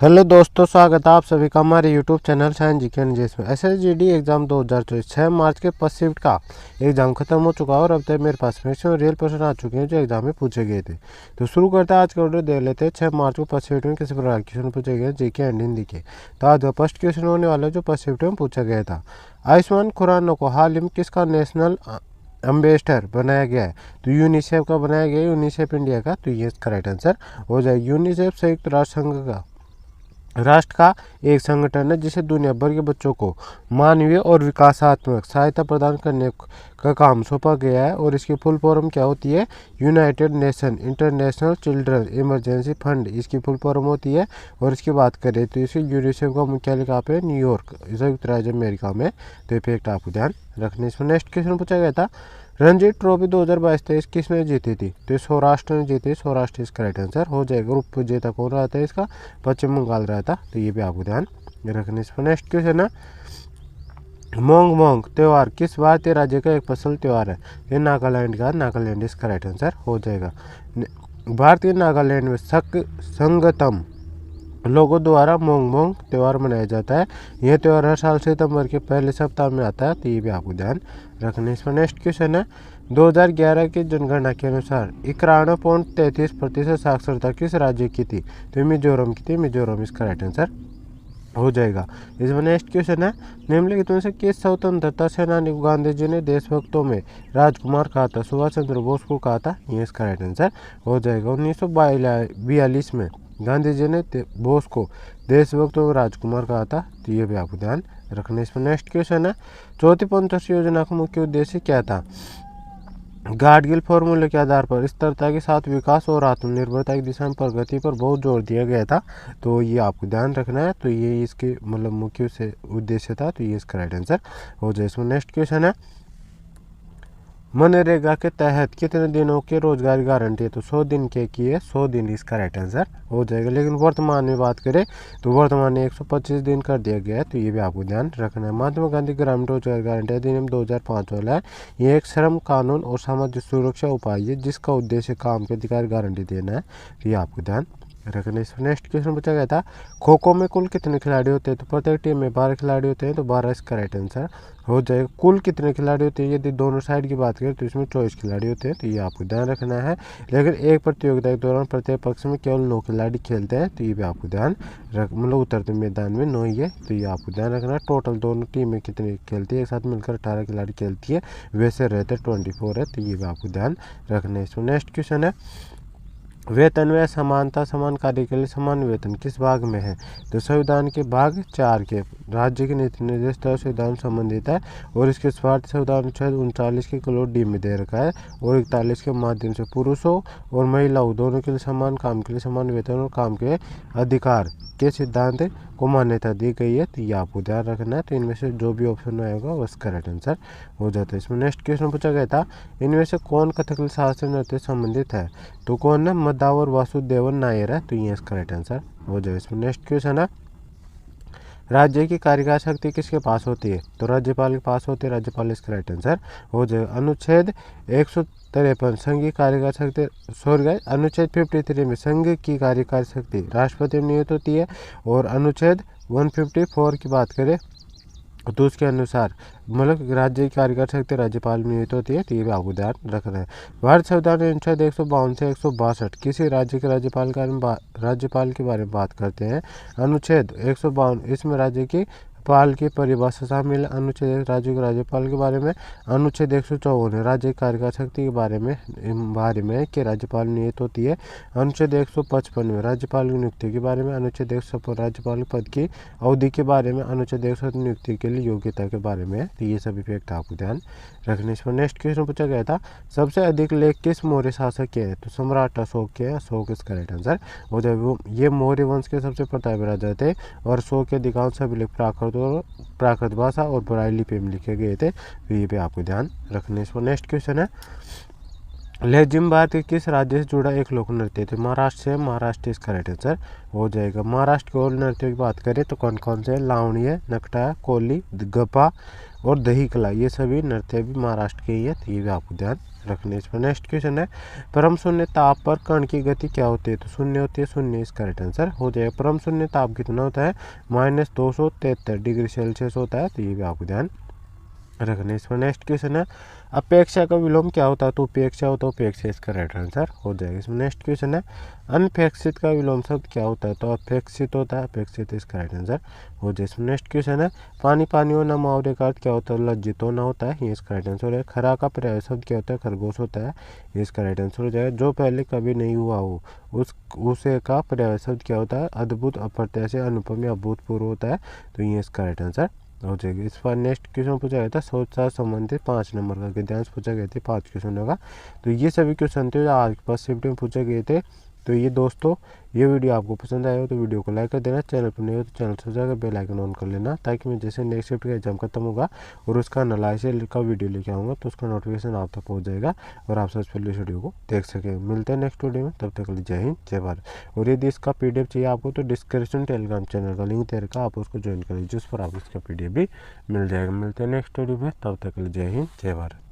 Hello दोस्तों, स्वागत है आप सभी का हमारे YouTube channel science GK NGS में। एसएसजीडी एग्जाम 2024 6 मार्च के फर्स्ट शिफ्ट का एग्जाम खत्म हो चुका है और अब तक मेरे पास मैक्सिमम रियल क्वेश्चन आ चुके हैं जो एग्जाम में पूछे गए थे। तो शुरू करते हैं आज का वीडियो, देख लेते हैं 6 मार्च को फर्स्ट शिफ्ट में किसी प्रकार क्वेश्चन पूछे गए जीके एंड हिंदी के। तो आज का फर्स्ट क्वेश्चन होने वाला जो फर्स्ट शिफ्ट में पूछा गया था, आयुष्मान खुराना को हाल ही में किसका नेशनल एम्बेसडर बनाया गया है? तो यूनिसेफ का बनाया गया है, यूनिसेफ इंडिया का। तो ये करेक्ट आंसर हो जाए। यूनिसेफ संयुक्त राष्ट्र संघ राष्ट्र का एक संगठन है जिसे दुनिया भर के बच्चों को मानवीय और विकासात्मक सहायता प्रदान करने का काम सौंपा गया है। और इसकी फुल फॉर्म क्या होती है? United nation international children emergency fund इसकी फुल फॉर्म होती है। और इसकी बात करें तो इसकी यूनिसेफ का मुख्यालय कहाँ पे? न्यूयॉर्क, संयुक्त राज्य अमेरिका में। तो ये फैक्ट आपको ध्यान रखने। इसमें नेक्स्ट क्वेश्चन पूछा गया था, रणजी ट्रॉफी 2022-23 किसने जीती थी? तो सौराष्ट्र ने जीती। सौराष्ट्र इसका राइट आंसर हो जाएगा। ग्रुप विजेता कौन रहा था इसका? पश्चिम बंगाल रहा था। तो ये भी आपको ध्यान रखने। इसमें नेक्स्ट क्वेश्चन है, मोंग मोंग त्यौहार किस भारतीय राज्य का एक फसल त्यौहार है? ये नागालैंड का। नागालैंड इसका राइट आंसर हो जाएगा। भारतीय नागालैंड में संगतम लोगों द्वारा मोंग मोंग त्यौहार मनाया जाता है। यह त्यौहार हर साल सितंबर के पहले सप्ताह में आता है। तो ये भी आपको ध्यान रखने। इसमें नेक्स्ट क्वेश्चन है, 2011 की जनगणना के अनुसार 91.33% साक्षरता किस राज्य की थी? तो मिजोरम की थी। मिजोरम इसका राइट आंसर हो जाएगा। इसमें नेक्स्ट क्वेश्चन है, निम्नलिखित में से किस स्वतंत्रता सेनानी को गांधी जी ने देशभक्तों में राजकुमार कहा था? सुभाष चंद्र बोस को कहा था। ये इसका राइट आंसर हो जाएगा। 1942 में गांधी जी ने बोस को देशभक्तों में राजकुमार कहा था। तो ये भी आपको ध्यान रखना। इसमें नेक्स्ट क्वेश्चन है, चौथी पंचवर्षीय योजना का मुख्य उद्देश्य क्या था? गाडगिल फॉर्मूले के आधार पर स्थिरता के साथ विकास और आत्मनिर्भरता की दिशा में प्रगति पर बहुत जोर दिया गया था। तो ये आपको ध्यान रखना है। तो ये इसके मतलब मुख्य से उद्देश्य था। तो ये इसका राइट आंसर हो जाए। इसमें नेक्स्ट क्वेश्चन है, मनरेगा के तहत कितने दिनों की रोजगार गारंटी है? तो 100 दिन की है। 100 दिन इसका राइट आंसर हो जाएगा। लेकिन वर्तमान में बात करें तो वर्तमान में 125 दिन कर दिया गया है। तो ये भी आपको ध्यान रखना है। महात्मा गांधी ग्रामीण रोजगार गारंटी अधिनियम 2005 वाला है। ये एक श्रम कानून और सामाजिक सुरक्षा उपाय है जिसका उद्देश्य काम के अधिकार गारंटी देना है। तो ये आपको ध्यान रखने। नेक्स्ट क्वेश्चन पूछा गया था, खो खो में कुल कितने खिलाड़ी होते हैं? तो प्रत्येक टीम में 12 खिलाड़ी होते हैं। तो 12 इसका राइट आंसर हो जाएगा। कुल कितने खिलाड़ी होते हैं यदि दोनों साइड की बात करें तो इसमें 24 खिलाड़ी होते हैं। तो ये आपको ध्यान रखना है। लेकिन एक प्रतियोगिता के दौरान प्रत्येक पक्ष में केवल 9 खिलाड़ी खेलते हैं। तो ये भी आपको ध्यान रख, मतलब उतरते मैदान में 9 ही है। तो ये आपको ध्यान रखना है। टोटल दोनों टीमें कितनी खेलती है? एक साथ मिलकर 18 खिलाड़ी खेलती है। वैसे रहते 24 है। तो ये भी आपको ध्यान रखना है। इसमें नेक्स्ट क्वेश्चन है, वेतन में समानता समान कार्य के लिए समान वेतन किस भाग में है? तो संविधान के भाग 4 के राज्य के नीति निर्देश संविधान संबंधित है। और इसके स्वार्थ संविधान अनुच्छेद 39 के क्लोज डी में दे रखा है। और 41 के माध्यम से पुरुषों और महिलाओं दोनों के लिए समान काम के लिए समान वेतन और काम के अधिकार के सिद्धांत को मान्यता दी गई है। तो ये आपको ध्यान रखना है। तो इनमें से जो भी ऑप्शन आएगा वो करेक्ट आंसर हो जाता है। इसमें नेक्स्ट क्वेश्चन पूछा गया था, इनमें से कौन कथकली शास्त्रीय नृत्य संबंधित है? तो कौन है? मदावर वासुदेवन नायर है। तो ये करेक्ट आंसर हो जाए। इसमें नेक्स्ट क्वेश्चन है, राज्य की कार्यकारी शक्ति किसके पास होती है? तो राज्यपाल के पास होती है। राज्यपाल इसका राइट आंसर हो जाएगा। अनुच्छेद 153 संघ की कार्यकारी शक्ति अनुच्छेद 53 में संघ की कार्यकारी शक्ति राष्ट्रपति में नियुक्त होती है। और अनुच्छेद 154 की बात करें तो उसके अनुसार मतलब राज्य की कार्यकारी शक्ति राज्यपाल में नियुक्त होती है। तो ये भी आपको ध्यान रखना है। भारत संविधान अनुच्छेद 152 से 162 किसी राज्य के राज्यपाल के बारे में बात करते हैं। अनुच्छेद 152 इसमें राज्य की पाल की परिभाषा शामिल। अनुच्छेद राज्य के राज्यपाल के बारे में। अनुच्छेद 154 राज्य की कार्यकारी शक्ति के बारे में कि राज्यपाल नियुक्त होती है। अनुच्छेद 155 में राज्यपाल की नियुक्ति के बारे में। अनुच्छेद 155 राज्यपाल पद की अवधि के बारे में। अनुच्छेद 107 नियुक्ति के लिए योग्यता के बारे में। तो ये सभी फैक्ट आपको ध्यान रखने। इस पर नेक्स्ट क्वेश्चन पूछा गया था, सबसे अधिक लेख किस मौर्य शासक के हैं? तो सम्राट अशोक के। अशोक इसका राइट आंसर हो जाए। ये मौर्य वंश के सबसे प्रतापी राजा थे। और अशोक के अधिकांश अभिलेख प्राकृत भाषा और ब्राइल लिपि में लिखे गए थे। तो ये भी आपको ध्यान रखने। इस पर नेक्स्ट क्वेश्चन है, लेजिम भारत के किस राज्य से जुड़ा एक लोक नृत्य थे? महाराष्ट्र से, महाराष्ट्र इज करेक्ट आंसर हो जाएगा। महाराष्ट्र के और नृत्यों की बात करें तो कौन कौन से? लावणी है, नकटा, कोली, गपा और दही कला, ये सभी नृत्य भी महाराष्ट्र के ही है, तो ये भी आपको ध्यान रखने। इसमें नेक्स्ट क्वेश्चन है, परम शून्य ताप पर कण की गति क्या होती है? तो शून्य होती है, शून्य इसका करेक्ट आंसर हो जाएगा। परम शून्य ताप कितना होता है? -273 डिग्री सेल्सियस होता है, तो ये भी आपको ध्यान रखने। इसमें नेक्स्ट क्वेश्चन है, अपेक्षा का विलोम क्या होता है? तो उपेक्षा होता है, उपेक्षा इसका राइट आंसर हो जाएगा। इसमें नेक्स्ट क्वेश्चन है, अनपेक्षित का विलोम शब्द क्या होता है? तो अपेक्षित होता है, अपेक्षित इसका राइट आंसर हो जाए। इसमें नेक्स्ट क्वेश्चन है, पानी पानी होना मुहावरे का अर्थ क्या होता है? लज्जित होना होता है, ये इसका राइट आंसर है। खरा का पर्याय शब्द क्या होता है? खरगोश होता है, ये इसका राइट आंसर हो जाएगा। जो पहले कभी नहीं हुआ हो उसे का पर्याय शब्द क्या होता है? अद्भुत, अप्रत्याशित, अनुपम या अभूतपूर्व होता है, तो ये इसका राइट आंसर हो जाएगी। इस पर नेक्स्ट क्वेश्चन पूछा गया था सोच साथ संबंधित 5 नंबर का गद्यांश पूछा गया थे, 5 क्वेश्चन होगा। तो ये सभी क्वेश्चन थे जो आज के पास शिफ्ट में पूछे गए थे। तो ये दोस्तों, ये वीडियो आपको पसंद आया हो तो वीडियो को लाइक कर देना, चैनल पर नहीं हो तो चैनल से जाकर बेल आइकन ऑन कर लेना, ताकि मैं जैसे नेक्स्ट शिफ्ट का एग्जाम खत्म होगा और उसका एनालिसिस का वीडियो लेके आऊँगा तो उसका नोटिफिकेशन आप तक पहुँच जाएगा और आप सबसे पहले इस वीडियो को देख सकें। मिलते हैं नेक्स्ट वीडियो में, तब तक के लिए जय हिंद, जय भारत। और यदि इसका PDF चाहिए आपको तो डिस्क्रिप्शन टेलीग्राम चैनल का लिंक दे रखा, आप उसको ज्वाइन कर लीजिए, जिस पर आपको इसका PDF भी मिल जाएगा। मिलते हैं नेक्स्ट वीडियो में, तब तक के लिए जय हिंद, जय भारत।